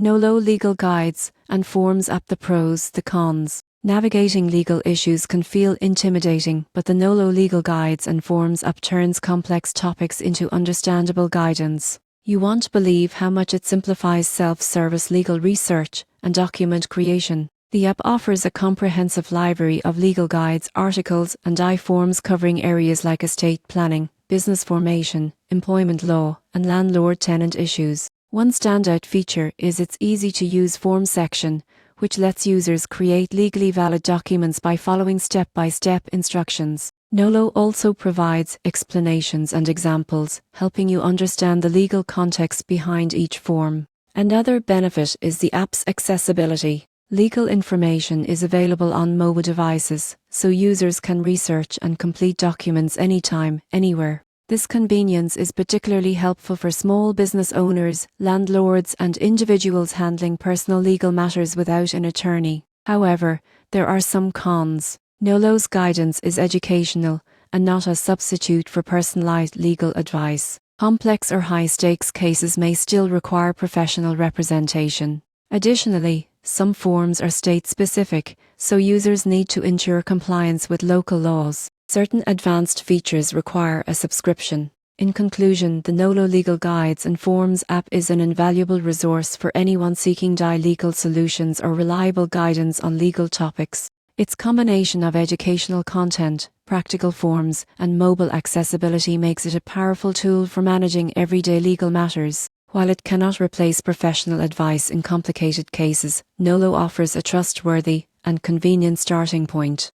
Nolo legal guides and forms app. The pros, the cons. Navigating legal issues can feel intimidating, but the Nolo legal guides and forms app turns complex topics into understandable guidance. You won't believe how much it simplifies self-service legal research and document creation. The app offers a comprehensive library of legal guides, articles, and I-forms covering areas like estate planning, business formation, employment law, and landlord-tenant issues. One standout feature is its easy-to-use form section, which lets users create legally valid documents by following step-by-step instructions. Nolo also provides explanations and examples, helping you understand the legal context behind each form. Another benefit is the app's accessibility. Legal information is available on mobile devices, so users can research and complete documents anytime, anywhere. This convenience is particularly helpful for small business owners, landlords, and individuals handling personal legal matters without an attorney. However, there are some cons. Nolo's guidance is educational and not a substitute for personalized legal advice. Complex or high-stakes cases may still require professional representation. Additionally, some forms are state-specific, so users need to ensure compliance with local laws. Certain advanced features require a subscription. In conclusion, the Nolo Legal Guides and Forms app is an invaluable resource for anyone seeking legal solutions or reliable guidance on legal topics. Its combination of educational content, practical forms, and mobile accessibility makes it a powerful tool for managing everyday legal matters. While it cannot replace professional advice in complicated cases, Nolo offers a trustworthy and convenient starting point.